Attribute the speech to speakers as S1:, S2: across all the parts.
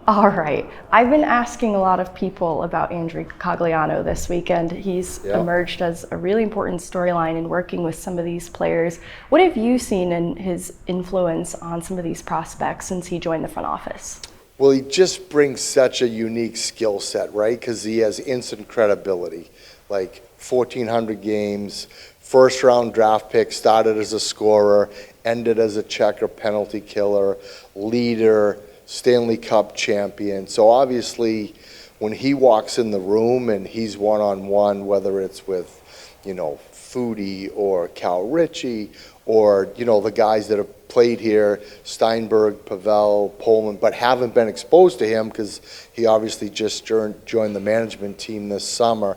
S1: All right. I've been asking a lot of people about Andrew Cogliano this weekend. He's emerged as a really important storyline in working with some of these players. What have you seen in his influence on some of these prospects since he joined the front office?
S2: Well, he just brings such a unique skill set, right? Because he has instant credibility, like 1,400 games, first round draft pick, started as a scorer, ended as a checker, penalty killer, leader, Stanley Cup champion. So obviously, when he walks in the room and he's one-on-one, whether it's with, Foodie or Cal Ritchie or, the guys that have played here, Steinberg, Pavel, Pullman, but haven't been exposed to him because he obviously just joined the management team this summer.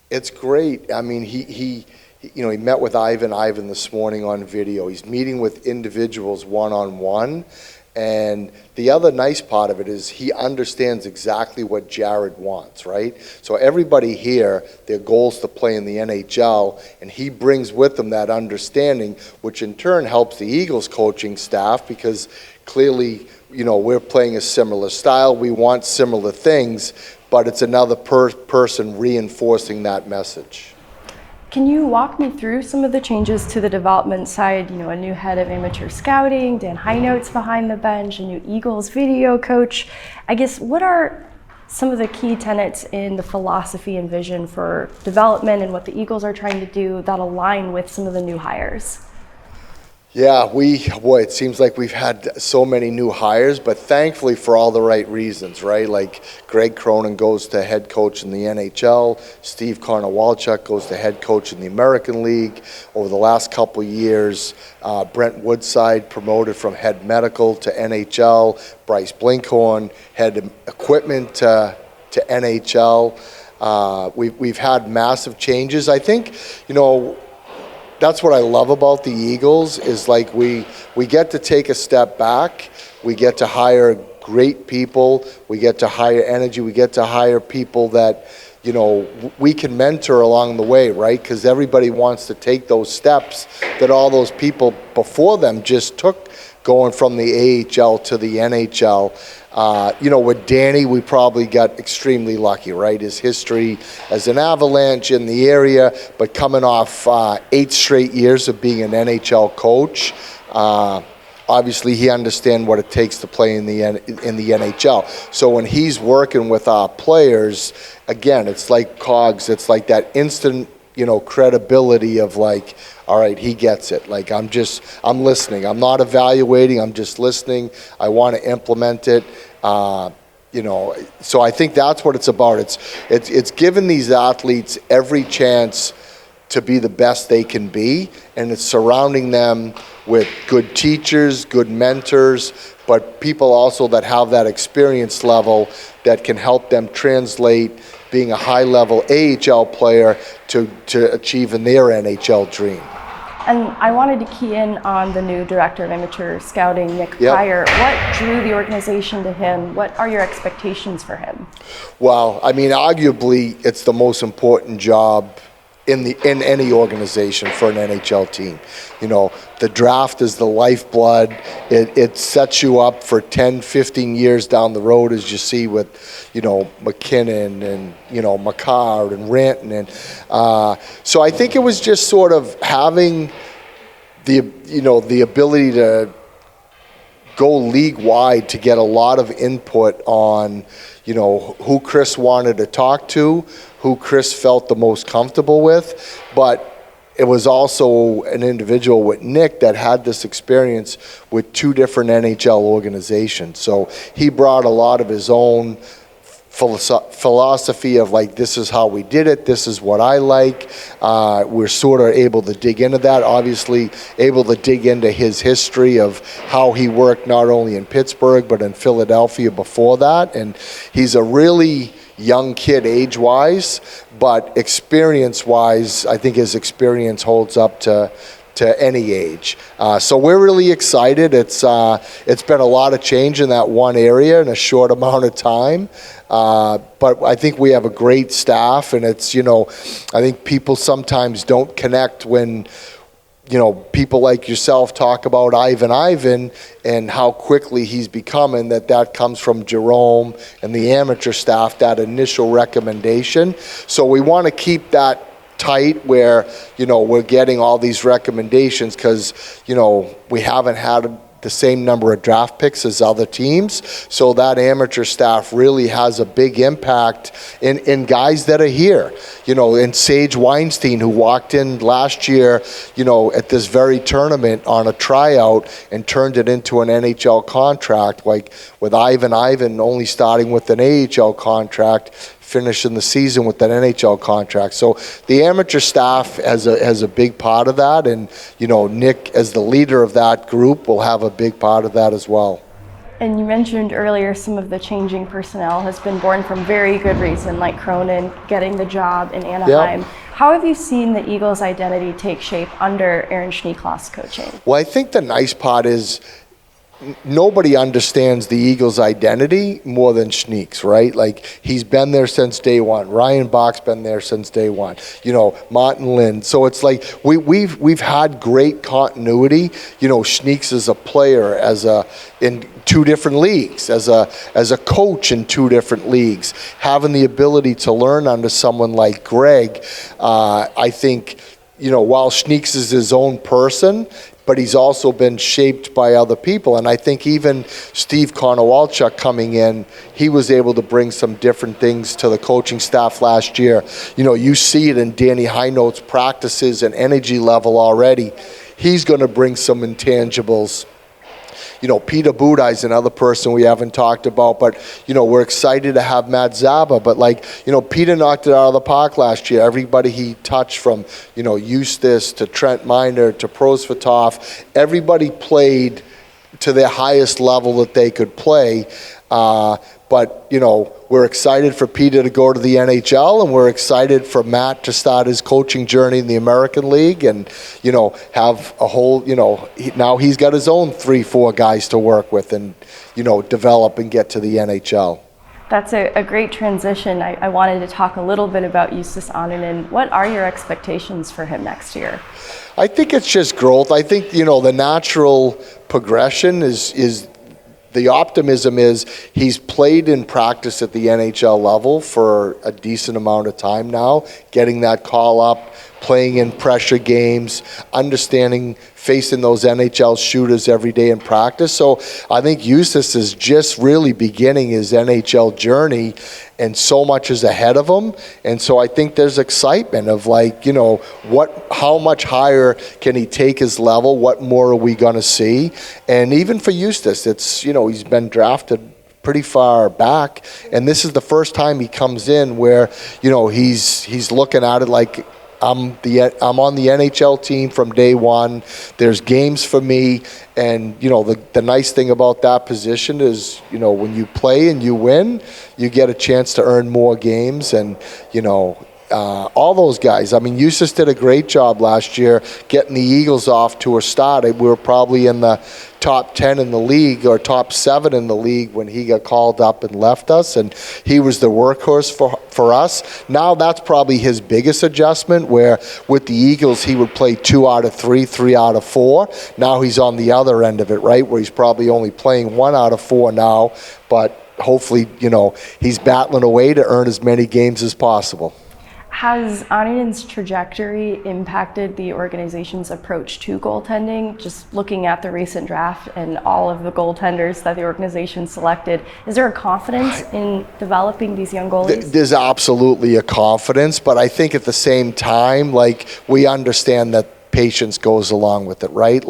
S2: It's great. I mean, he met with Ivan this morning on video. He's meeting with individuals one-on-one. And the other nice part of it is he understands exactly what Jared wants, right? So everybody here, their goal is to play in the NHL, and he brings with him that understanding, which in turn helps the Eagles coaching staff because clearly, we're playing a similar style. We want similar things, but it's another person reinforcing that message.
S1: Can you walk me through some of the changes to the development side? A new head of amateur scouting, Dan Heinot's behind the bench, a new Eagles video coach. I guess, what are some of the key tenets in the philosophy and vision for development and what the Eagles are trying to do that align with some of the new hires?
S2: Yeah, it seems like we've had so many new hires, but thankfully for all the right reasons, right? Like Greg Cronin goes to head coach in the NHL, Steve Konowalchuk goes to head coach in the American League. Over the last couple of years, Brent Woodside promoted from head medical to NHL, Bryce Blinkhorn head equipment to NHL. We've had massive changes. I think, that's what I love about the Eagles is like we get to take a step back. We get to hire great people. We get to hire energy. We get to hire people that, we can mentor along the way, right? Because everybody wants to take those steps that all those people before them just took going from the AHL to the NHL. With Danny, we probably got extremely lucky, right? His history as an Avalanche in the area, but coming off 8 straight years of being an NHL coach, obviously he understands what it takes to play in the NHL. So when he's working with our players, again, it's like cogs. It's like that instant, credibility of like, all right, he gets it. Like I'm listening. I'm not evaluating. I'm just listening. I want to implement it. So I think that's what it's about. It's giving these athletes every chance to be the best they can be, and it's surrounding them with good teachers, good mentors, but people also that have that experience level that can help them translate being a high-level AHL player to achieving their NHL dream.
S1: And I wanted to key in on the new director of amateur scouting, Nick Pryor. What drew the organization to him? What are your expectations for him?
S2: Well, I mean, arguably, it's the most important job in any organization for an NHL team. The draft is the lifeblood. It sets you up for 10, 15 years down the road, as you see with, McKinnon and, McCarr and Ranton. And so I think it was just sort of having the ability to go league-wide to get a lot of input on, who Chris wanted to talk to, who Chris felt the most comfortable with. But it was also an individual with Nick that had this experience with 2 different NHL organizations. So he brought a lot of his own philosophy of like, this is how we did it, this is what I like. We're sort of able to dig into that, obviously able to dig into his history of how he worked not only in Pittsburgh but in Philadelphia before that. And he's a really young kid age-wise, but experience-wise, I think his experience holds up to any age. So we're really excited. It's been a lot of change in that one area in a short amount of time. But I think we have a great staff, and it's, I think people sometimes don't connect when people like yourself talk about Ivan and how quickly he's becoming, that comes from Jerome and the amateur staff, that initial recommendation. So we want to keep that tight where, we're getting all these recommendations because, we haven't had the same number of draft picks as other teams. So that amateur staff really has a big impact in guys that are here. And Sage Weinstein, who walked in last year, at this very tournament on a tryout and turned it into an NHL contract, like with Ivan only starting with an AHL contract, finishing the season with an NHL contract. So the amateur staff has a big part of that, and Nick, as the leader of that group, will have a big part of that as well.
S1: And you mentioned earlier some of the changing personnel has been born from very good reason, like Cronin getting the job in Anaheim. Yep. How have you seen the Eagles' identity take shape under Aaron Schneekloth's coaching?
S2: Well, I think the nice part is nobody understands the Eagles' identity more than Schneeks, right? Like, he's been there since day one. Ryan Bach's been there since day one. Martin Lind. So it's like we've had great continuity. Schneeks is a player in two different leagues, as a coach in two different leagues, having the ability to learn under someone like Greg. I think, while Schneeks is his own person, but he's also been shaped by other people. And I think even Steve Konowalchuk coming in, he was able to bring some different things to the coaching staff last year. You see it in Danny Hinote's practices and energy level already. He's going to bring some intangibles. Peter Budaj is another person we haven't talked about, but, we're excited to have Matt Zaba. But, Peter knocked it out of the park last year. Everybody he touched, from, Eustace to Trent Miner to Prosvetov, everybody played to their highest level that they could play. But, we're excited for Peter to go to the NHL, and we're excited for Matt to start his coaching journey in the American League and, have a whole, now he's got his own 3-4 guys to work with and, develop and get to the NHL.
S1: That's a great transition. I wanted to talk a little bit about Justus Annunen. What are your expectations for him next year?
S2: I think it's just growth. I think, the natural progression is the optimism is he's played in practice at the NHL level for a decent amount of time now, getting that call up, playing in pressure games, understanding facing those NHL shooters every day in practice. So I think Justus is just really beginning his NHL journey, and so much is ahead of him. And so I think there's excitement of how much higher can he take his level? What more are we going to see? And even for Justus, it's, he's been drafted pretty far back, and this is the first time he comes in where, he's looking at it like, I'm on the NHL team from day one. There's games for me, and the nice thing about that position is, when you play and you win, you get a chance to earn more games, and all those guys. I mean, Justus did a great job last year getting the Eagles off to a start. We were probably in the top 10 in the league, or top 7 in the league, when he got called up and left us, and he was the workhorse for us. Now that's probably his biggest adjustment, where with the Eagles he would play 2 out of 3, 3 out of 4. Now he's on the other end of it, right, where he's probably only playing 1 out of 4 now, but hopefully, he's battling away to earn as many games as possible.
S1: Has Annunen's trajectory impacted the organization's approach to goaltending? Just looking at the recent draft and all of the goaltenders that the organization selected, is there a confidence in developing these young goalies? There's
S2: absolutely a confidence, but I think at the same time, we understand that patience goes along with it, right?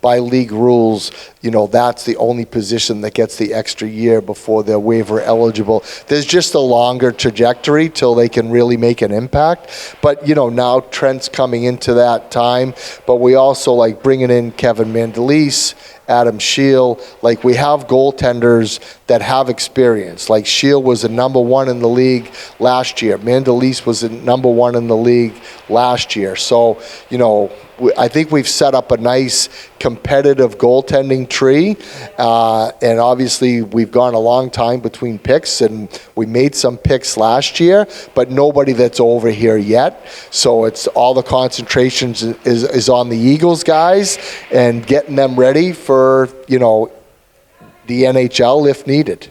S2: By league rules, that's the only position that gets the extra year before they're waiver eligible. There's just a longer trajectory till they can really make an impact. But, now Trent's coming into that time, but we also bringing in Kevin Mandolese, Adam Scheel. We have goaltenders that have experience. Scheel was a number 1 in the league last year. Mandolese was a number 1 in the league last year. So, I think we've set up a nice competitive goaltending tree, and obviously we've gone a long time between picks, and we made some picks last year, but nobody that's over here yet. So it's all the concentrations is on the Eagles guys and getting them ready for, you know, the NHL if needed.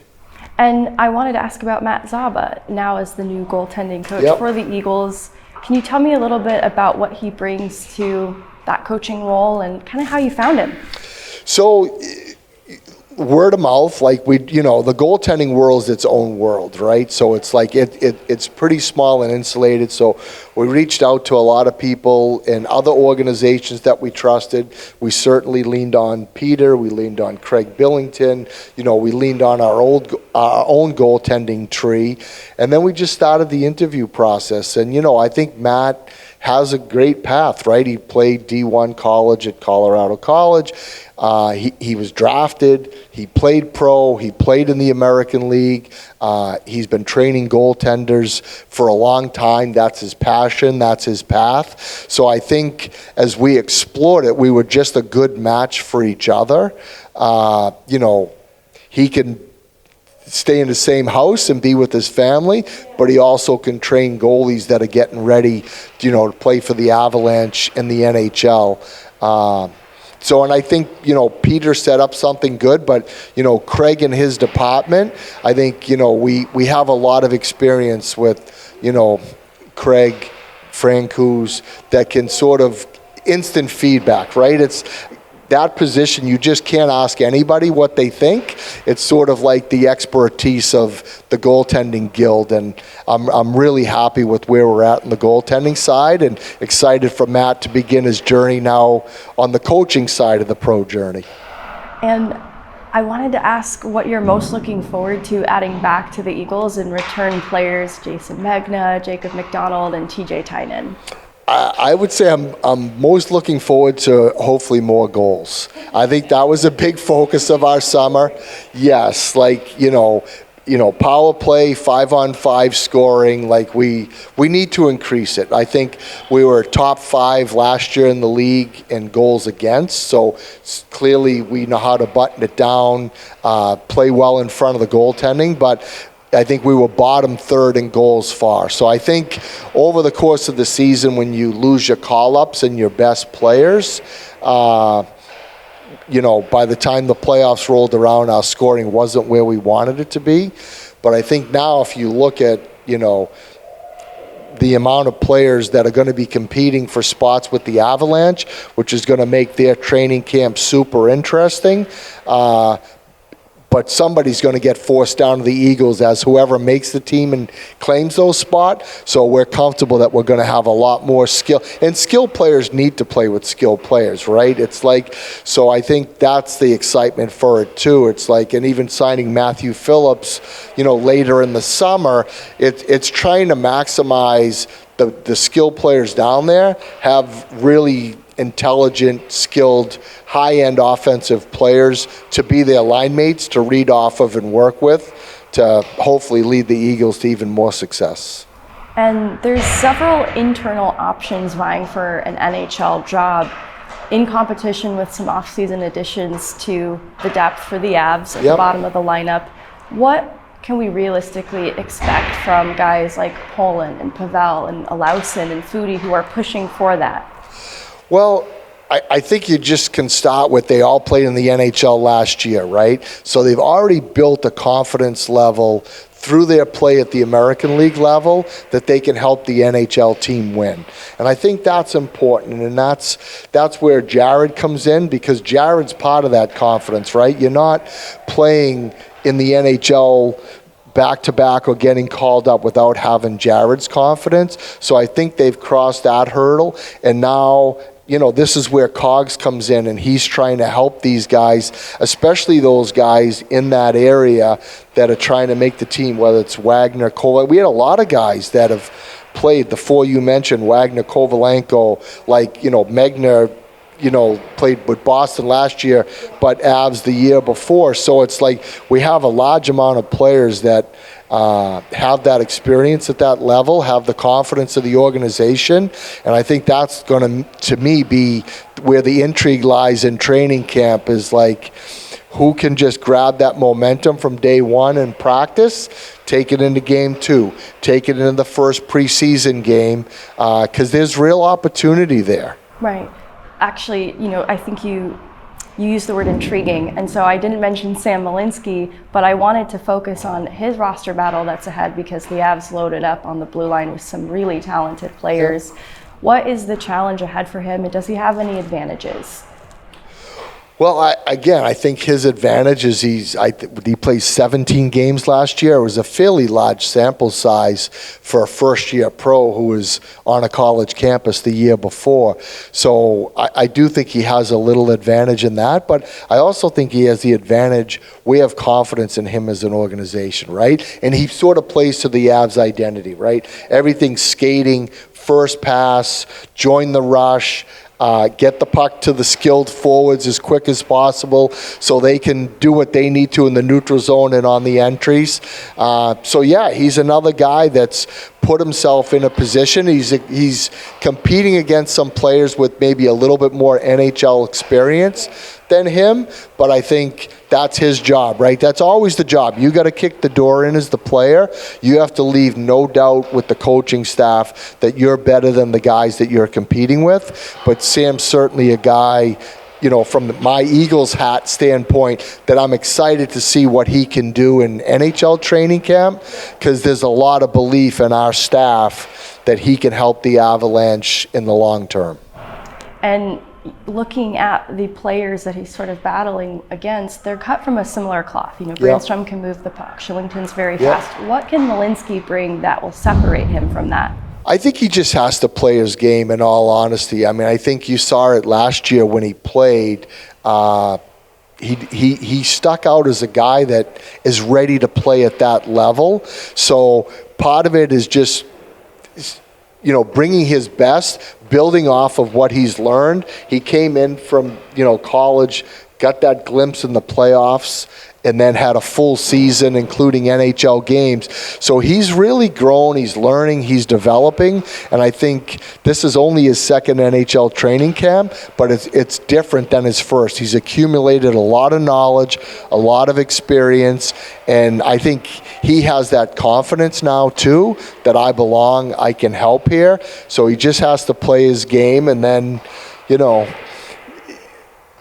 S1: And I wanted to ask about Matt Zaba, now as the new goaltending coach
S2: Yep.
S1: for the Eagles. Can you tell me a little bit about what he brings to that coaching role and kind of how you found him?
S2: So, word of mouth, like you know, the goaltending world is its own world, right? So it's like it's pretty small and insulated. So we reached out to a lot of people and other organizations that we trusted. We certainly leaned on Peter. We leaned on Craig Billington. You know, we leaned on our own goaltending tree, and then we just started the interview process. And you know, I think Matt has a great path, right? He played D1 college at Colorado College. He was drafted. He played pro. He played in the American League. He's been training goaltenders for a long time. That's his passion. That's his path. So I think as we explored it, we were just a good match for each other. You know, he can stay in the same house and be with his family, but he also can train goalies that are getting ready, you know, to play for the Avalanche in the NHL. So, and I think, you know, Peter set up something good, but, you know, Craig and his department, I think, you know, we have a lot of experience with, you know, Craig, Francouz, that can sort of instant feedback, right? It's that position, you just can't ask anybody what they think. It's sort of like the expertise of the goaltending guild, and I'm really happy with where we're at in the goaltending side and excited for Matt to begin his journey now on the coaching side of the pro journey.
S1: And I wanted to ask what you're most looking forward to adding back to the Eagles and return players Jason Megna, Jacob Mcdonald, and TJ Tynan.
S2: I would say I'm most looking forward to hopefully more goals. I think that was a big focus of our summer. Yes, like, you know, power play, 5-on-5 scoring, like we need to increase it. I think we were top 5 last year in the league in goals against, so clearly we know how to button it down, play well in front of the goaltending, but I think we were bottom 3rd in goals for. So I think over the course of the season, when you lose your call-ups and your best players, you know, by the time the playoffs rolled around, our scoring wasn't where we wanted it to be. But I think now if you look at, you know, the amount of players that are going to be competing for spots with the Avalanche, which is going to make their training camp super interesting, but somebody's going to get forced down to the Eagles as whoever makes the team and claims those spots. So we're comfortable that we're going to have a lot more skill. And skilled players need to play with skilled players, right? It's like, so I think that's the excitement for it too. It's like, and even signing Matthew Phillips, you know, later in the summer, it's trying to maximize the skilled players down there, have really intelligent, skilled, high-end offensive players to be their line mates, to read off of and work with, to hopefully lead the Eagles to even more success.
S1: And there's several internal options vying for an NHL job in competition with some off-season additions to the depth for the Avs at the bottom of the lineup. What can we realistically expect from guys like Poland and Pavel and Alausen and Foodie who are pushing for that?
S2: Well, I think you just can start with they all played in the NHL last year, right? So they've already built a confidence level through their play at the American League level that they can help the NHL team win. And I think that's important, and that's where Jared comes in, because Jared's part of that confidence, right? You're not playing in the NHL back-to-back or getting called up without having Jared's confidence. So I think they've crossed that hurdle, and now, you know, this is where Cogs comes in, and he's trying to help these guys, especially those guys in that area that are trying to make the team, whether it's Wagner, Kovalenko. We had a lot of guys that have played, the 4 you mentioned, Wagner, Kovalenko, like, you know, Megna, played with Boston last year, but Avs the year before. So it's like we have a large amount of players that have that experience at that level, have the confidence of the organization, and I think that's going to me, be where the intrigue lies in training camp, is like who can just grab that momentum from day one in practice, take it into game 2, take it into the first preseason game, because there's real opportunity there.
S1: Right. Actually, I think you used the word intriguing, and so I didn't mention Sam Malinsky, but I wanted to focus on his roster battle that's ahead, because the Avs loaded up on the blue line with some really talented players. Yep. What is the challenge ahead for him, and does he have any advantages?
S2: Well, I think his advantage is he played 17 games last year. It was a fairly large sample size for a first-year pro who was on a college campus the year before. So I do think he has a little advantage in that, but I also think he has the advantage. We have confidence in him as an organization, right? And he sort of plays to the Avs identity, right? Everything's skating, first pass, join the rush, get the puck to the skilled forwards as quick as possible so they can do what they need to in the neutral zone and on the entries. So yeah, he's another guy that's put himself in a position. He's competing against some players with maybe a little bit more NHL experience than him, but I think that's his job, right? That's always the job. You got to kick the door in as the player. You have to leave no doubt with the coaching staff that you're better than the guys that you're competing with. But Sam's certainly a guy, from my Eagles hat standpoint, that I'm excited to see what he can do in NHL training camp, because there's a lot of belief in our staff that he can help the Avalanche in the long term. And
S1: looking at the players that he's sort of battling against, they're cut from a similar cloth. Brandstrom can move the puck. Shillington's very fast. What can Malinsky bring that will separate him from that? I think he just has to play his game, in all honesty. I mean, I think you saw it last year when he played. He stuck out as a guy that is ready to play at that level. So part of it is just bringing his best, building off of what he's learned. He came in from, college, got that glimpse in the playoffs, and then had a full season, including NHL games. So he's really grown, he's learning, he's developing, and I think this is only his second NHL training camp, but it's different than his first. He's accumulated a lot of knowledge, a lot of experience, and I think he has that confidence now too, that I belong, I can help here. So he just has to play his game and then,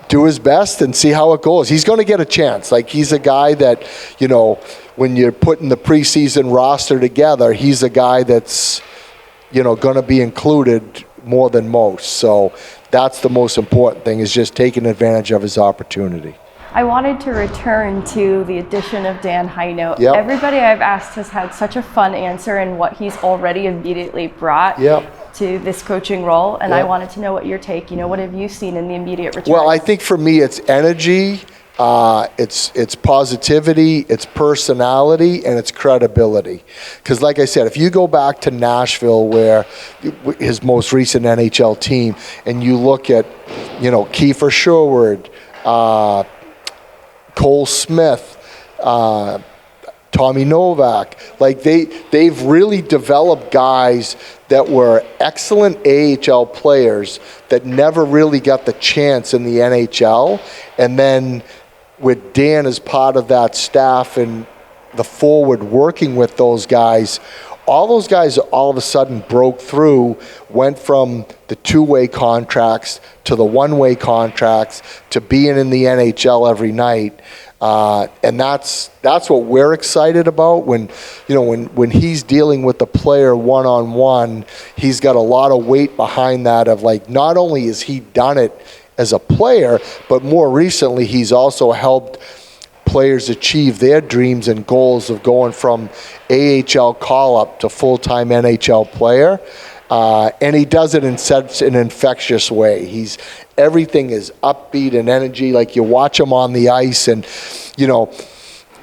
S1: do his best and see how it goes. He's going to get a chance. Like, he's a guy that, when you're putting the preseason roster together, he's a guy that's, going to be included more than most. So that's the most important thing, is just taking advantage of his opportunity. I wanted to return to the addition of Dan Heino. Yep. Everybody I've asked has had such a fun answer in what he's already immediately brought. Yep. To this coaching role, and I wanted to know what your take, what have you seen in the immediate return? Well, I think for me it's energy, it's positivity, it's personality, and it's credibility. Because like I said, if you go back to Nashville, where his most recent NHL team, and you look at, Kiefer Sherwood, Cole Smith, Tommy Novak, like they've really developed guys that were excellent AHL players that never really got the chance in the NHL. And then with Dan as part of that staff and the forward working with those guys, all those guys all of a sudden broke through, went from the two-way contracts to the one-way contracts to being in the NHL every night. And that's what we're excited about. When he's dealing with the player one-on-one, he's got a lot of weight behind that of, like, not only has he done it as a player, but more recently he's also helped players achieve their dreams and goals of going from AHL call-up to full-time NHL player. And he does it in such an infectious way. Everything is upbeat and energy. Like, you watch him on the ice, and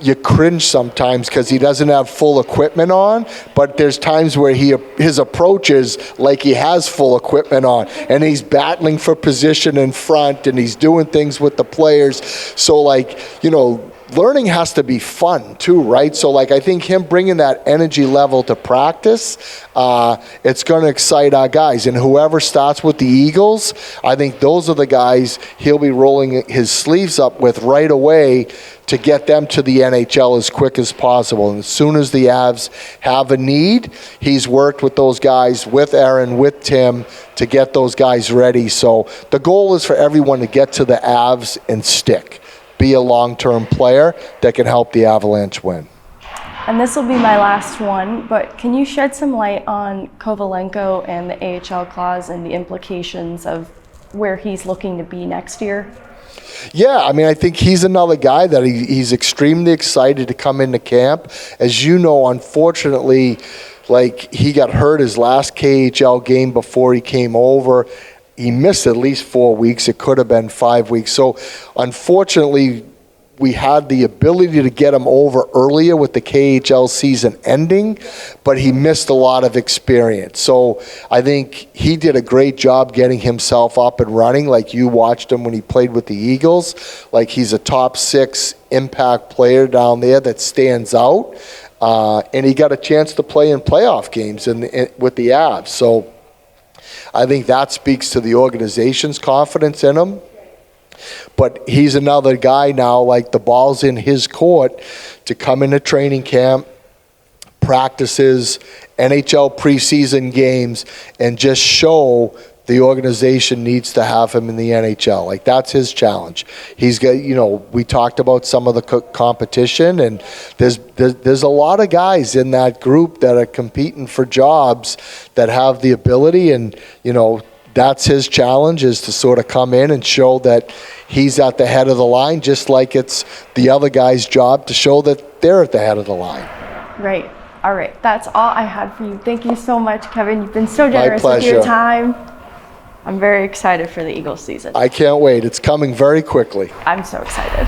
S2: you cringe sometimes because he doesn't have full equipment on, but there's times where his approach is like he has full equipment on, and he's battling for position in front, and he's doing things with the players. So, like, you know, learning has to be fun too, right? So, like, I think him bringing that energy level to practice, it's going to excite our guys. And whoever starts with the Eagles, I think those are the guys he'll be rolling his sleeves up with right away to get them to the NHL as quick as possible. And as soon as the Avs have a need, he's worked with those guys, with Aaron, with Tim, to get those guys ready. So the goal is for everyone to get to the Avs and stick. Be a long-term player that can help the Avalanche win.
S1: And this will be my last one, but can you shed some light on Kovalenko and the AHL clause and the implications of where he's looking to be next year?
S2: Yeah, I mean, I think he's another guy that he's extremely excited to come into camp. As you know, unfortunately, like, he got hurt his last KHL game before he came over. He missed at least 4 weeks. It could have been 5 weeks. So, unfortunately, we had the ability to get him over earlier with the KHL season ending, but he missed a lot of experience. So I think he did a great job getting himself up and running. Like, you watched him when he played with the Eagles. Like, he's a top 6 impact player down there that stands out. And he got a chance to play in playoff games with the Avs. So I think that speaks to the organization's confidence in him. But he's another guy now, like, the ball's in his court to come into training camp, practices, NHL preseason games, and just show the organization needs to have him in the NHL. Like, that's his challenge. He's got, you know, we talked about some of the competition, and there's a lot of guys in that group that are competing for jobs that have the ability, and, you know, that's his challenge, is to sort of come in and show that he's at the head of the line, just like it's the other guy's job to show that they're at the head of the line.
S1: Right. All right. That's all I had for you. Thank you so much, Kevin. You've been so generous with your time. I'm very excited for the Eagles season.
S2: I can't wait. It's coming very quickly.
S1: I'm so excited.